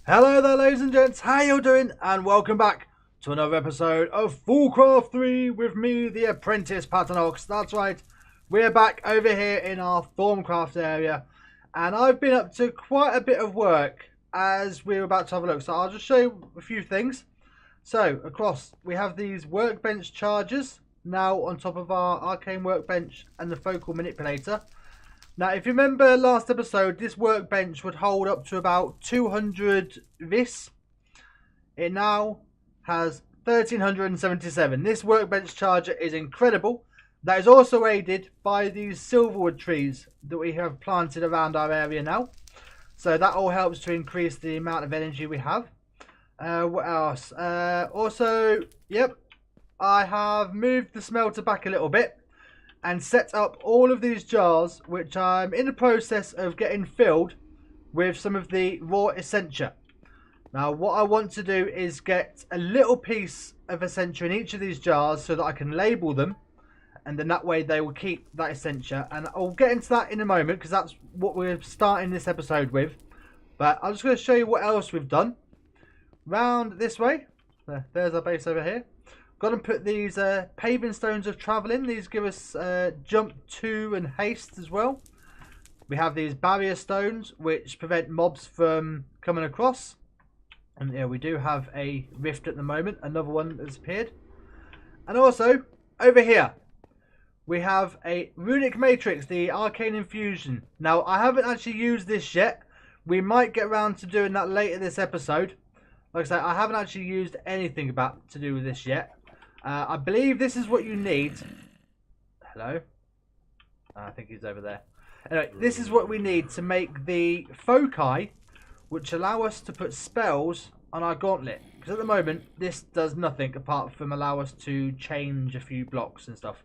Hello there, ladies and gents, how you doing? And welcome back to another episode of Foolcraft 3 with me, the apprentice Patanox. That's right, we're back over here in our Thaumcraft area, and I've been up to quite a bit of work as we're about to have a look. So I'll just show you a few things. So across we have these workbench chargers now on top of our arcane workbench and the focal manipulator. Now, if you remember last episode, this workbench would hold up to about 200 vis. It now has 1377. This workbench charger is incredible. That is also aided by these silverwood trees that we have planted around our area now. So that all helps to increase the amount of energy we have. What else? Also, yep, I have moved the smelter back a little bit and set up all of these jars, which I'm in the process of getting filled with some of the raw Essentia. Now, what I want to do is get a little piece of Essentia in each of these jars so that I can label them, and then that way they will keep that Essentia. And I'll get into that in a moment because that's what we're starting this episode with. But I'm just going to show you what else we've done. Round this way, there's our base over here. Got to put these paving stones of travel in. These give us jump 2 and haste as well. We have these barrier stones which prevent mobs from coming across. And yeah, we do have a rift at the moment. Another one has appeared. And also, over here, we have a runic matrix, the arcane infusion. Now, I haven't actually used this yet. We might get around to doing that later this episode. Like I said, I haven't actually used anything to do with this yet. I believe this is what you need. Hello? I think he's over there. Anyway, this is what we need to make the foci, which allow us to put spells on our gauntlet. Because at the moment, this does nothing apart from allow us to change a few blocks and stuff.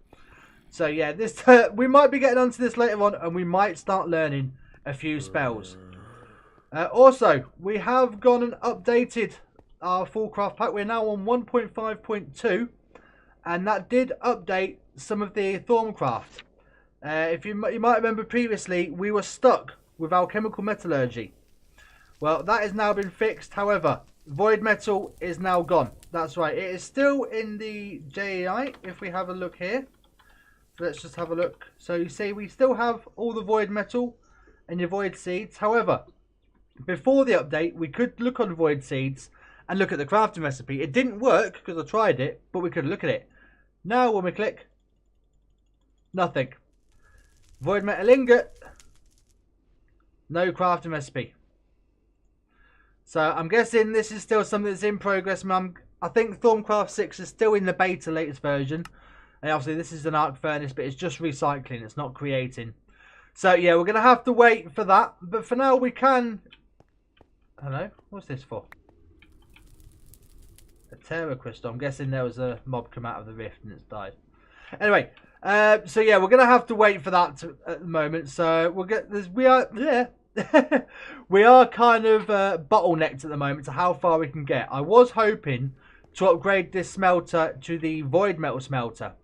So yeah, this we might be getting onto this later on, and we might start learning a few spells. Also, we have gone and updated our Foolcraft pack. We're now on 1.5.2. And that did update some of the Thaumcraft. If you might remember previously, we were stuck with alchemical metallurgy. Well, that has now been fixed. However, void metal is now gone. That's right. It is still in the JEI. If we have a look here, so let's just have a look. So you see, we still have all the void metal and your void seeds. However, before the update, we could look on void seeds and look at the crafting recipe. It didn't work because I tried it, but we could look at it. Now when we click, nothing. Void metal ingot, no crafting recipe. So I'm guessing this is still something that's in progress. I think Thaumcraft 6 is still in the beta latest version. And obviously this is an arc furnace, but it's just recycling, it's not creating. So yeah, we're going to have to wait for that. But for now we can... Hello, what's this for? A Terra crystal. I'm guessing there was a mob come out of the rift and it's died. Anyway, so yeah, we're gonna have to wait for that at the moment. So we'll get this. We are we are kind of bottlenecked at the moment to how far we can get. I was hoping to upgrade this smelter to the void metal smelter.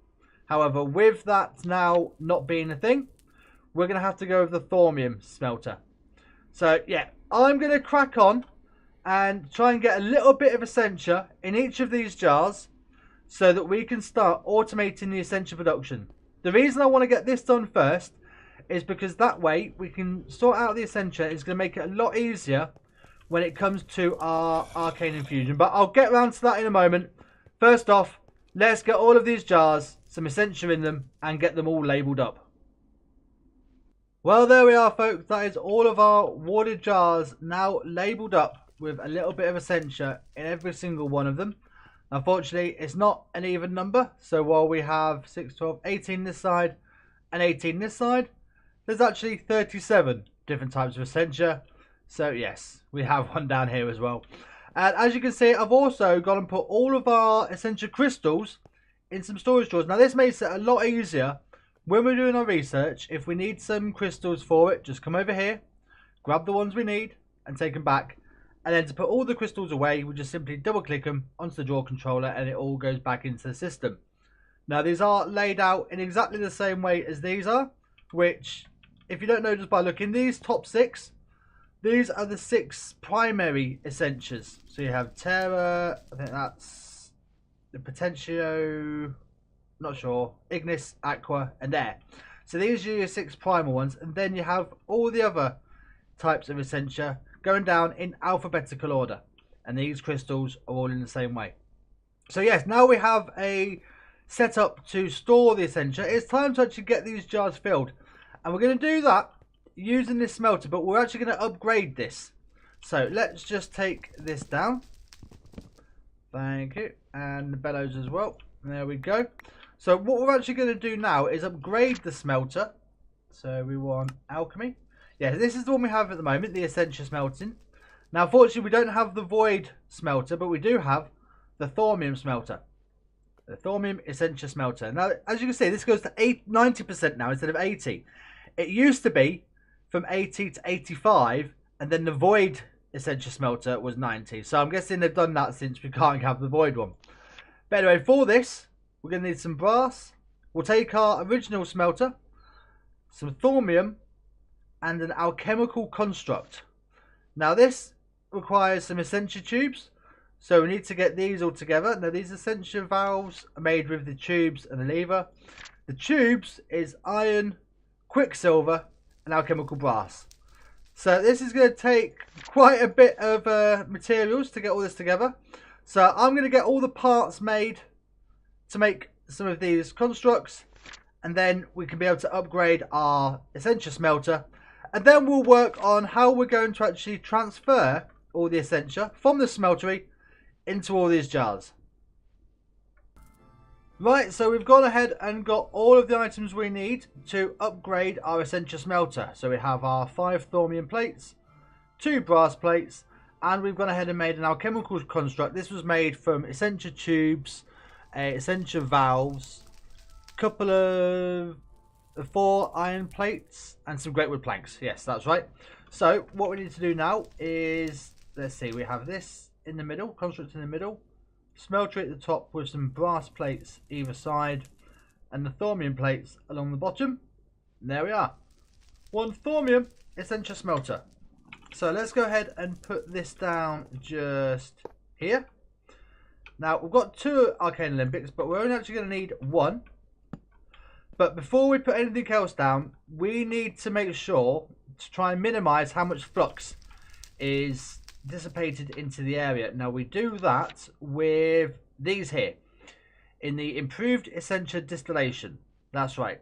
However, with that now not being a thing, we're gonna have to go with the thaumium smelter. So yeah, I'm gonna crack on and try and get a little bit of Essentia in each of these jars so that we can start automating the Essentia production. The reason I want to get this done first is because that way we can sort out the Essentia. It's going to make it a lot easier when it comes to our arcane infusion. But I'll get around to that in a moment. First off, let's get all of these jars, some Essentia in them, and get them all labelled up. Well, there we are, folks. That is all of our warded jars now labelled up with a little bit of Essentia in every single one of them. Unfortunately, it's not an even number. So while we have 6, 12, 18 this side and 18 this side, there's actually 37 different types of Essentia. So yes, we have one down here as well. And as you can see, I've also gone and put all of our Essentia crystals in some storage drawers. Now this makes it a lot easier when we're doing our research. If we need some crystals for it, just come over here, grab the ones we need and take them back. And then to put all the crystals away, we just simply double click them onto the drawer controller and it all goes back into the system. Now these are laid out in exactly the same way as these are, which if you don't know just by looking, these top 6, these are the 6 primary Essentias. So you have Terra, I think that's the Potentio, not sure, Ignis, Aqua, and Air. So these are your 6 primal ones, and then you have all the other types of Essentia going down in alphabetical order. And these crystals are all in the same way. So yes, now we have a setup to store the Essentia. It's time to actually get these jars filled. And we're going to do that using this smelter, but we're actually going to upgrade this. So let's just take this down. Thank you. And the bellows as well. There we go. So what we're actually going to do now is upgrade the smelter. So we want alchemy. Yeah, this is the one we have at the moment, the Essentia smelting. Now, unfortunately, we don't have the void smelter, but we do have the thaumium smelter. The thaumium Essentia smelter. Now, as you can see, this goes to 90% now instead of 80. It used to be from 80 to 85, and then the void Essentia smelter was 90. So I'm guessing they've done that since we can't have the void one. But anyway, for this, we're going to need some brass. We'll take our original smelter, some thaumium, and an alchemical construct. Now this requires some Essentia tubes, so we need to get these all together. Now these Essentia valves are made with the tubes and the lever. The tubes is iron, quicksilver, and alchemical brass. So this is going to take quite a bit of materials to get all this together. So I'm going to get all the parts made to make some of these constructs, and then we can be able to upgrade our Essentia smelter, and then we'll work on how we're going to actually transfer all the Essentia from the smeltery into all these jars. Right, so we've gone ahead and got all of the items we need to upgrade our Essentia smelter. So we have our 5 thaumium plates, 2 brass plates, and we've gone ahead and made an alchemical construct. This was made from Essentia tubes, Essentia valves, a couple of 4 iron plates, and some great wood planks. Yes, that's right. So what we need to do now is, let's see, we have this in the middle, construct in the middle, smelter at the top with some brass plates either side, and the thaumium plates along the bottom. And there we are. 1 thaumium Essentia smelter. So let's go ahead and put this down just here. Now we've got 2 arcane Olympics, but we're only actually going to need 1. But before we put anything else down, we need to make sure to try and minimize how much flux is dissipated into the area. Now we do that with these here in the improved Essentia distillation. That's right.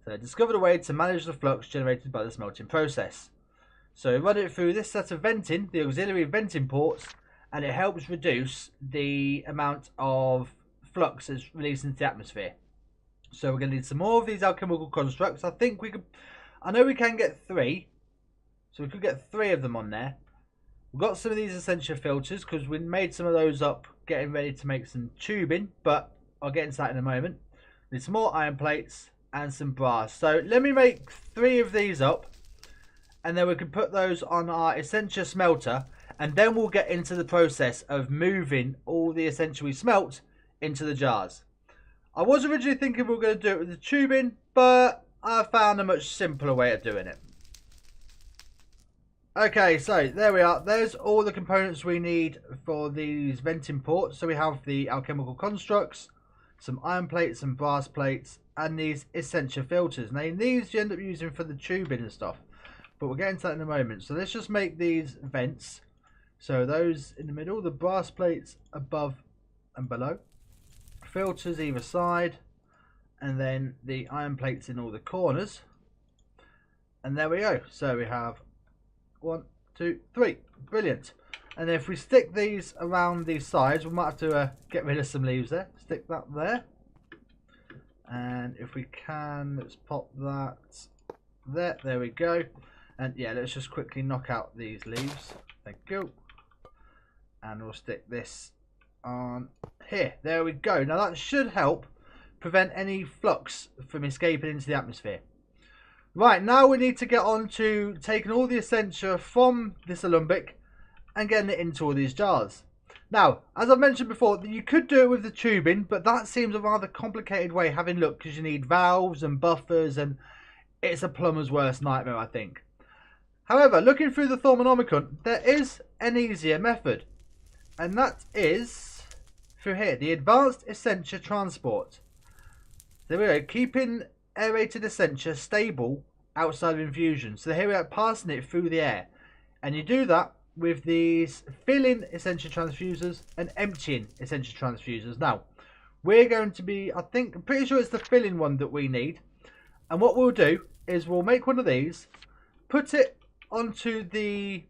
So discovered a way to manage the flux generated by the smelting process. So run it through this set of venting, the auxiliary venting ports, and it helps reduce the amount of flux that's released into the atmosphere. So we're going to need some more of these alchemical constructs. I think we could, I know we can get 3. So we could get 3 of them on there. We've got some of these Essentia filters because we made some of those up getting ready to make some tubing. But I'll get into that in a moment. We need some more iron plates and some brass. So let me make 3 of these up. And then we can put those on our Essentia smelter. And then we'll get into the process of moving all the Essentia we smelt into the jars. I was originally thinking we were going to do it with the tubing, but I found a much simpler way of doing it. Okay, so there we are. There's all the components we need for these venting ports. So we have the alchemical constructs, some iron plates, some brass plates, and these Essentia filters. Now these you end up using for the tubing and stuff, but we'll get into that in a moment. So let's just make these vents. So those in the middle, the brass plates above and below, filters either side, and then the iron plates in all the corners. And there we go. So we have 1, 2, 3. Brilliant. And if we stick these around these sides, we might have to get rid of some leaves there. Stick that there. And if we can, let's pop that there. There we go. And yeah, let's just quickly knock out these leaves. Thank you. And we'll stick this on here. There we go. Now that should help prevent any flux from escaping into the atmosphere. Right, now we need to get on to taking all the Essentia from this alembic and getting it into all these jars. Now, as I've mentioned before, you could do it with the tubing, but that seems a rather complicated way, having look, because you need valves and buffers, and it's a plumber's worst nightmare, I think. However, looking through the Thaumonomicon, there is an easier method. And that is through here, the Advanced Essentia Transport. There we go, keeping aerated Essentia stable outside of infusion. So here we are, passing it through the air. And you do that with these filling Essentia transfusers and emptying Essentia transfusers. Now, we're going to be, I'm pretty sure it's the filling one that we need. And what we'll do is we'll make one of these, put it onto the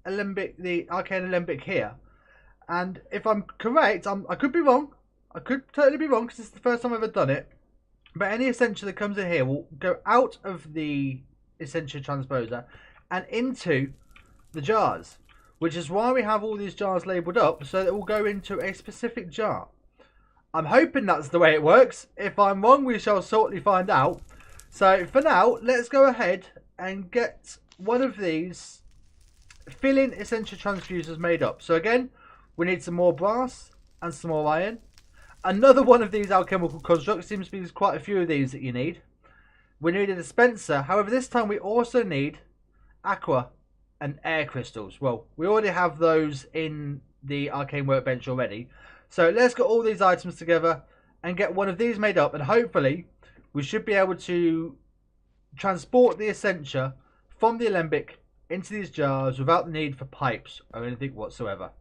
Alembic, the arcane Alembic here. And if I'm correct, I could be wrong. I could totally be wrong because this is the first time I've ever done it. But any Essentia that comes in here will go out of the Essentia transposer and into the jars, which is why we have all these jars labelled up, so that it will go into a specific jar. I'm hoping that's the way it works. If I'm wrong, we shall shortly find out. So for now, let's go ahead and get one of these filling Essentia transfusers made up. So again, we need some more brass and some more iron. Another one of these alchemical constructs. Seems to be there's quite a few of these that you need. We need a dispenser. However, this time we also need aqua and air crystals. Well, we already have those in the arcane workbench already. So let's get all these items together and get one of these made up. And hopefully we should be able to transport the Essentia from the Alembic into these jars without the need for pipes or anything whatsoever.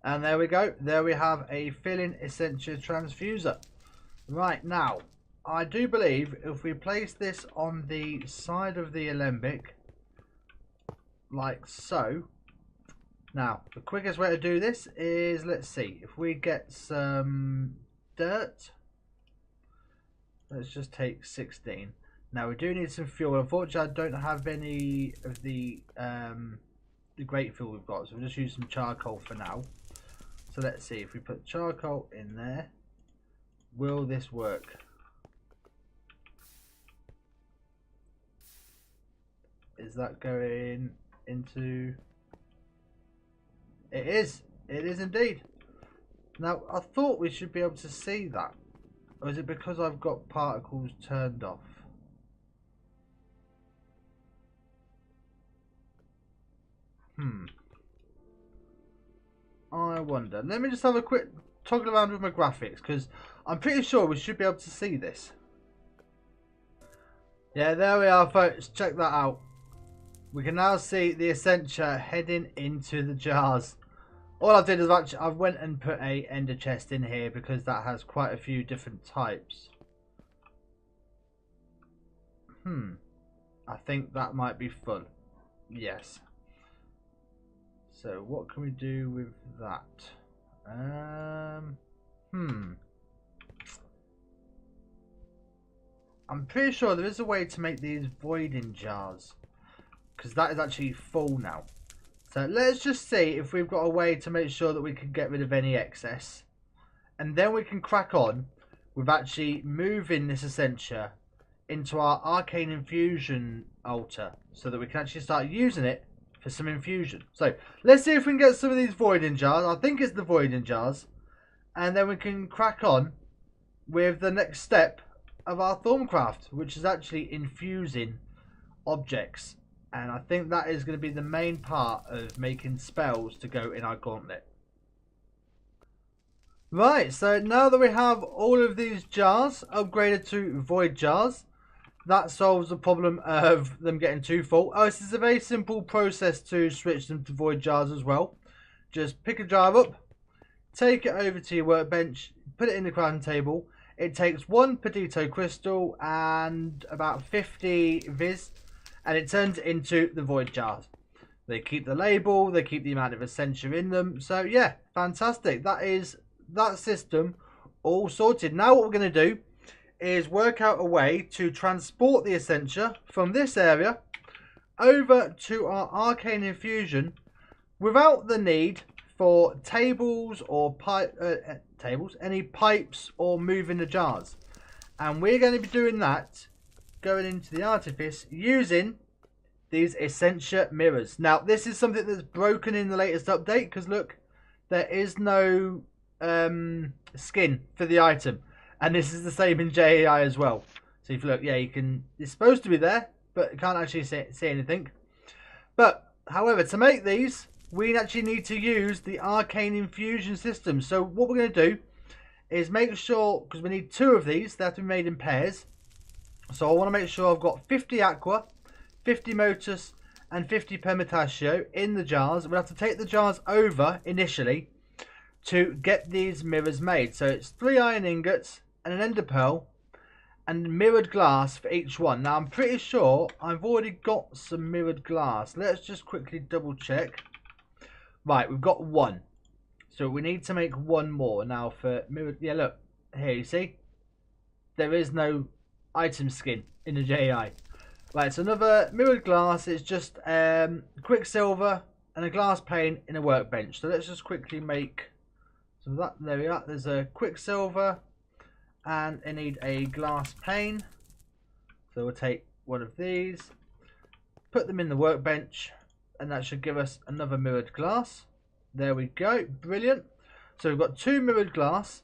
And there we go. There we have a filling Essentia transfuser. Right, now, I do believe if we place this on the side of the Alembic, like so. Now, the quickest way to do this is, let's see, if we get some dirt. Let's just take 16. Now, we do need some fuel. Unfortunately, I don't have any of the great fuel we've got, so we'll just use some charcoal for now. So let's see, if we put charcoal in there, will this work? Is that going into... It is indeed. Now, I thought we should be able to see that. Or is it because I've got particles turned off? I wonder. Let me just have a quick toggle around with my graphics, because I'm pretty sure we should be able to see this. Yeah, there we are, folks. Check that out. We can now see the Essentia heading into the jars. All I've did is I went and put a ender chest in here because that has quite a few different types. I think that might be full. Yes. So what can we do with that? I'm pretty sure there is a way to make these voiding jars, because that is actually full now. So let's just see if we've got a way to make sure that we can get rid of any excess, and then we can crack on with actually moving this Essentia into our arcane infusion altar, so that we can actually start using it for some infusion. So let's see if we can get some of these voiding jars. I think it's the voiding jars, and then we can crack on with the next step of our Thaumcraft, which is actually infusing objects. And I think that is going to be the main part of making spells to go in our gauntlet. Right, so now that we have all of these jars upgraded to void jars, that solves the problem of them getting too full. Oh, this is a very simple process to switch them to void jars as well. Just pick a jar up, take it over to your workbench, put it in the crafting table. It takes 1 Pedito crystal and about 50 Viz, and it turns it into the void jars. They keep the label, they keep the amount of Essentia in them. So yeah, fantastic. That is that system all sorted. Now what we're going to do is work out a way to transport the Essentia from this area over to our arcane infusion without the need for tables or any pipes or moving the jars. And we're going to be doing that going into the artifice using these Essentia mirrors. Now this is something that's broken in the latest update, because look, there is no skin for the item, and this is the same in JAI as well. So if you look, yeah, you can. It's supposed to be there, but you can't actually see anything. But however, to make these, we actually need to use the arcane infusion system. So what we're going to do is make sure, because we need 2 of these, they have to be made in pairs. So I want to make sure I've got 50 aqua, 50 motus, and 50 permutatio in the jars. We'll have to take the jars over initially to get these mirrors made. So it's 3 iron ingots and an ender pearl and mirrored glass for each one. Now I'm pretty sure I've already got some mirrored glass. Let's just quickly double check. Right, we've got 1. So we need to make 1 more now for mirrored. Yeah, look here, you see there is no item skin in the JI. Right, so another mirrored glass is just quicksilver and a glass pane in a workbench. So let's just quickly make some of that. There we are. There's a quicksilver and I need a glass pane. So we'll take one of these, put them in the workbench, and that should give us another mirrored glass. There we go. Brilliant. So we've got 2 mirrored glass.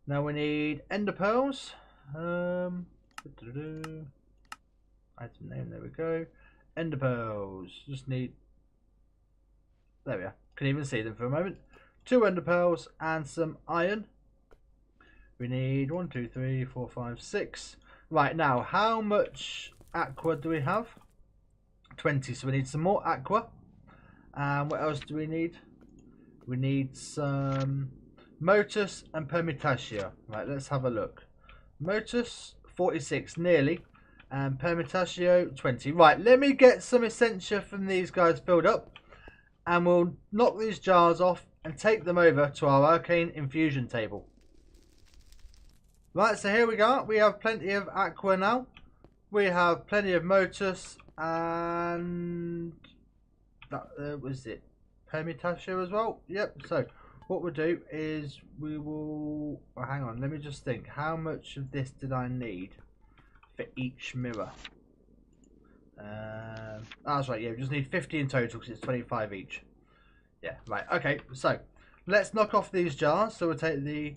Now we need ender pearls. Item name, there we go. Ender pearls. Just need. There we are. Can even see them for a moment. 2 ender pearls and some iron. We need 1, 2, 3, 4, 5, 6. Right, now how much aqua do we have? 20. So we need some more aqua. And what else do we need? We need some motus and permutatio. Right, let's have a look. Motus 46, nearly. And permutatio 20. Right, let me get some essentia from these guys filled up, and we'll knock these jars off and take them over to our arcane infusion table. Right, so here we go. We have plenty of aqua now. We have plenty of motus, and that was it. Permutatio as well. Yep. So what we'll do is we will. Oh, hang on. Let me just think. How much of this did I need for each mirror? That's right, yeah, we just need 50 in total because it's 25 each. Yeah, right, okay, so let's knock off these jars. So we'll take the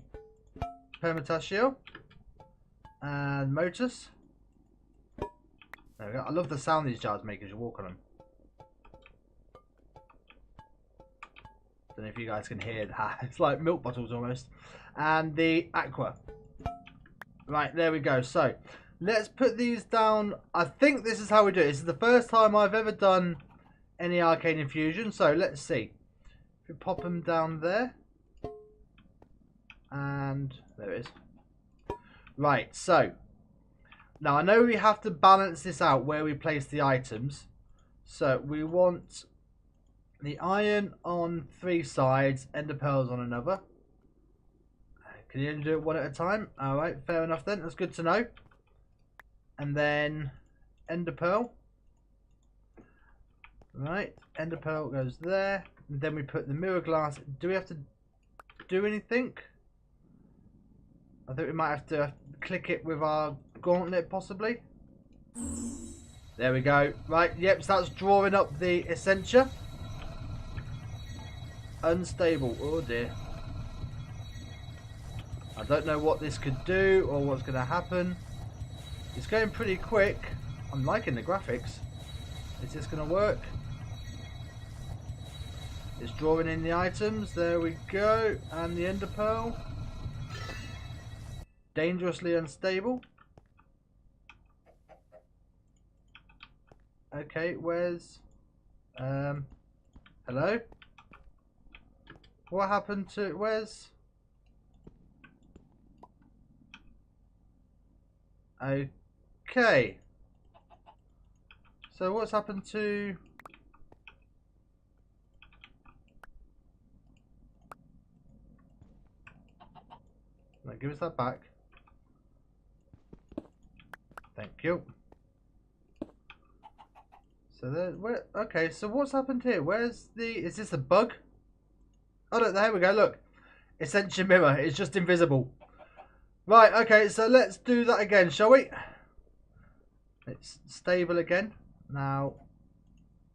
permutatio and motus. There we go. I love the sound these jars make as you walk on them. Don't know if you guys can hear that. It's like milk bottles almost. And the aqua. Right, there we go. So let's put these down. I think this is how we do it. This is the first time I've ever done any arcane infusion. So let's see. If we pop them down there. And there it is. Right, so. Now I know we have to balance this out where we place the items. So we want the iron on 3 sides, ender pearls on another. Can you do it one at a time? Alright, fair enough then. That's good to know. And then ender pearl. Right, ender pearl goes there. And then we put the mirror glass. Do we have to do anything? I think we might have to click it with our gauntlet possibly. There we go. Right, yep, so that's drawing up the Essentia. Unstable. Oh dear. I don't know what this could do or what's going to happen. It's going pretty quick. I'm liking the graphics. Is this going to work? It's drawing in the items. There we go. And the ender pearl. Dangerously unstable. Okay, where's... hello? What happened to... Where's... Okay. So what's happened to... No, give us that back. Thank you. So there, where? Okay, so what's happened here? Where's the? Is this a bug? Oh look, there we go. Look, Essentia mirror. It's just invisible. Right. Okay, so let's do that again, shall we? It's stable again. Now,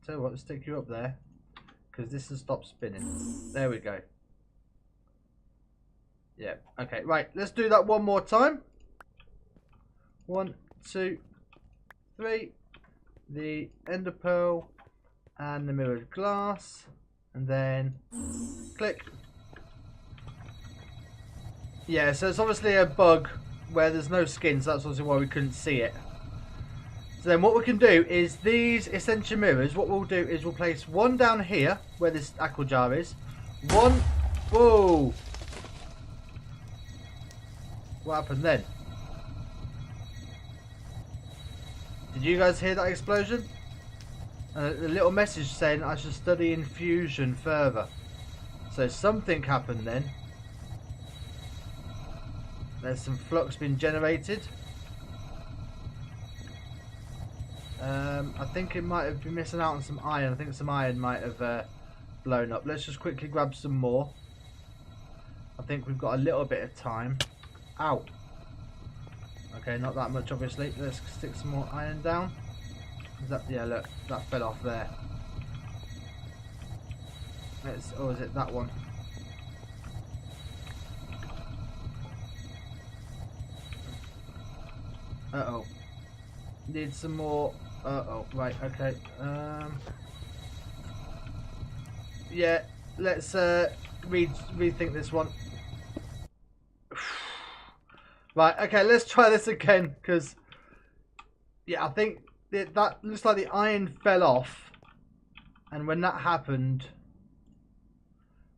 tell you what, stick you up there because this has stopped spinning. There we go. Yeah. Okay. Right. Let's do that one more time. 1, 2, 3. The ender pearl and the mirrored glass. And then click. Yeah, so it's obviously a bug where there's no skin, so that's obviously why we couldn't see it. So then what we can do is these Essentia mirrors, what we'll do is we'll place one down here where this aqua jar is. One. Whoa! What happened then? Did you guys hear that explosion? And a little message saying I should study infusion further. So something happened then. There's some flux being generated. I think it might have been missing out on some iron. I think some iron might have blown up. Let's just quickly grab some more. I think we've got a little bit of time. Ow. Okay, not that much obviously. Let's stick some more iron down. Is that, yeah, look, that fell off there. Or is it that one? Uh-oh. Need some more. Uh-oh, right, okay. Yeah, let's rethink this one. Right, okay, let's try this again, because yeah, I think that looks like the iron fell off, and when that happened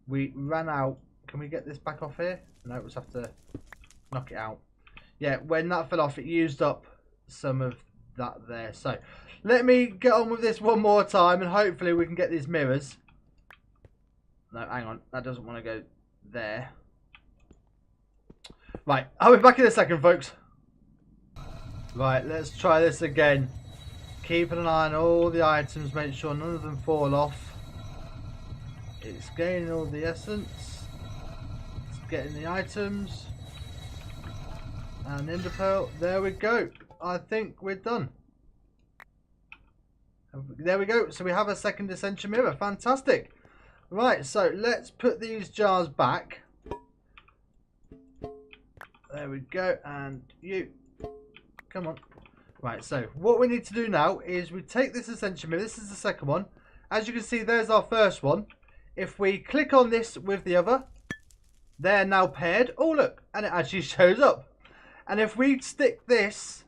we ran out. Can we get this back off here? No, we'll just have to knock it out. Yeah, when that fell off it used up some of that there. So let me get on with this one more time and hopefully we can get these mirrors. No, hang on, that doesn't want to go there. Right, I'll be back in a second, folks. Right, let's try this again. Keeping an eye on all the items, make sure none of them fall off. It's gaining all the essence. It's getting the items. And ender pearl. There we go. I think we're done. There we go. So we have a second Essentia mirror. Fantastic. Right, so let's put these jars back. There we go. And you. Come on. Right, so what we need to do now is we take this Essentia mirror. This is the second one. As you can see, there's our first one. If we click on this with the other, they're now paired. Oh, look. And it actually shows up. And if we stick this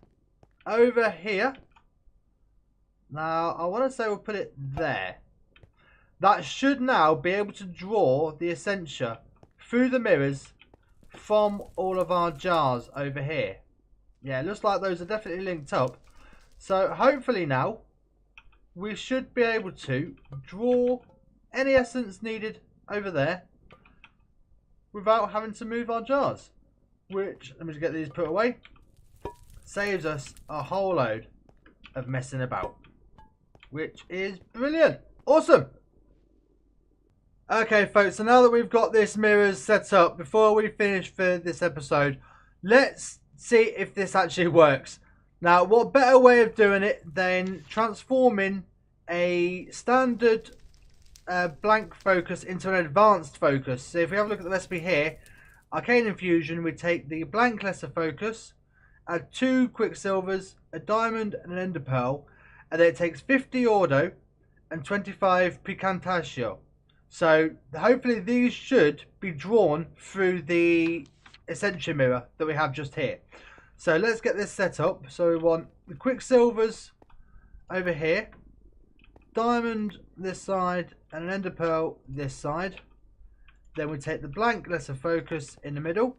over here, now I want to say we'll put it there. That should now be able to draw the Essentia through the mirrors from all of our jars over here. Yeah, it looks like those are definitely linked up. So hopefully now we should be able to draw any essence needed over there without having to move our jars. Which, let me just get these put away, saves us a whole load of messing about, which is brilliant. Awesome. Okay folks, so now that we've got this mirrors set up, before we finish for this episode, let's see if this actually works. Now, what better way of doing it than transforming a standard blank focus into an advanced focus. So if we have a look at the recipe here, arcane infusion, we take the blank lesser focus, add 2 quicksilvers, a diamond and an ender pearl, and then it takes 50 ordo and 25 picantatio. So hopefully these should be drawn through the Essentia mirror that we have just here. So let's get this set up. So we want the quicksilvers over here, diamond this side, and an ender pearl this side. Then we take the blank lesser focus in the middle.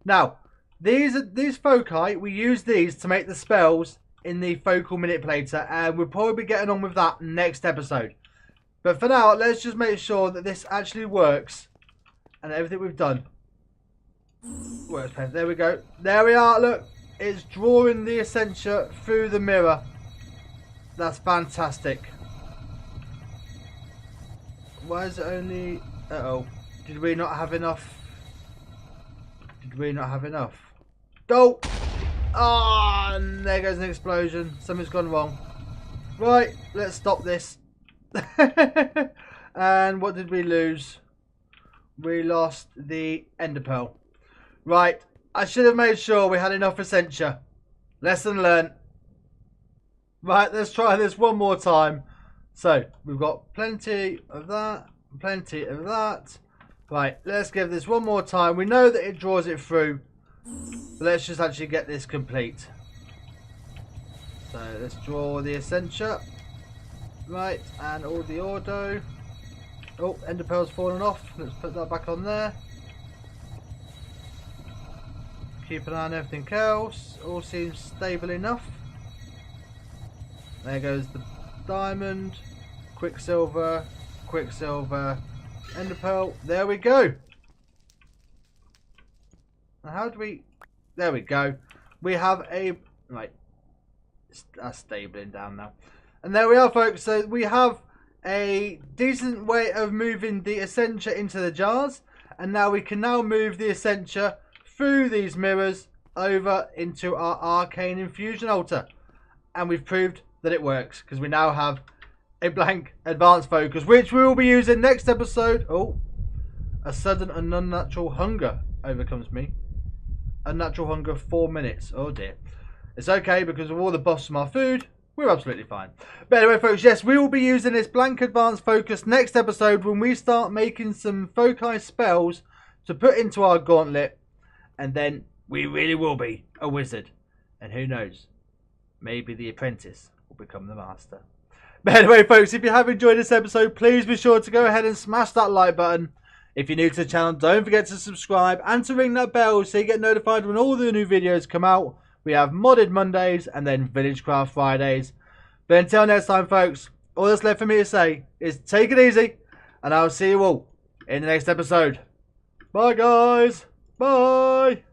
Now, these foci, we use these to make the spells in the focal manipulator, and we'll probably be getting on with that next episode. But for now, let's just make sure that this actually works and everything we've done works. There we go. There we are. Look, it's drawing the Essentia through the mirror. That's fantastic. Why is it only... Uh-oh. Did we not have enough? Did we not have enough? Oh! Ah, oh, and there goes an explosion. Something's gone wrong. Right, let's stop this. And what did we lose? We lost the ender pearl. Right, I should have made sure we had enough Essentia. Lesson learned. Right, let's try this one more time. So, we've got plenty of that, plenty of that. Right, let's give this one more time. We know that it draws it through. But let's just actually get this complete. So, let's draw the Essentia. Right, and all the Ordo. Oh, Ender Pearl's fallen off. Let's put that back on there. Keep an eye on everything else. All seems stable enough. There goes the diamond, Quicksilver, Quicksilver, Ender Pearl. There we go. Now how do we... There we go. We have a... Right. That's stabling down now. And there we are, folks. So we have a decent way of moving the Essentia into the jars. And now we can now move the Essentia through these mirrors over into our arcane infusion altar. And we've proved that it works, because we now have a blank advanced focus, which we will be using next episode. Oh, a sudden and unnatural hunger overcomes me. Unnatural hunger, 4 minutes. Oh dear. It's okay, because of all the buffs from our food, we're absolutely fine. But anyway, folks, yes, we will be using this blank advanced focus next episode when we start making some foci spells to put into our gauntlet, and then we really will be a wizard. And who knows, maybe the apprentice will become the master. But anyway, folks, if you have enjoyed this episode, please be sure to go ahead and smash that like button. If you're new to the channel, don't forget to subscribe and to ring that bell so you get notified when all the new videos come out. We have Modded Mondays and then Villagecraft Fridays. But until next time, folks, all that's left for me to say is take it easy, and I'll see you all in the next episode. Bye, guys. Bye.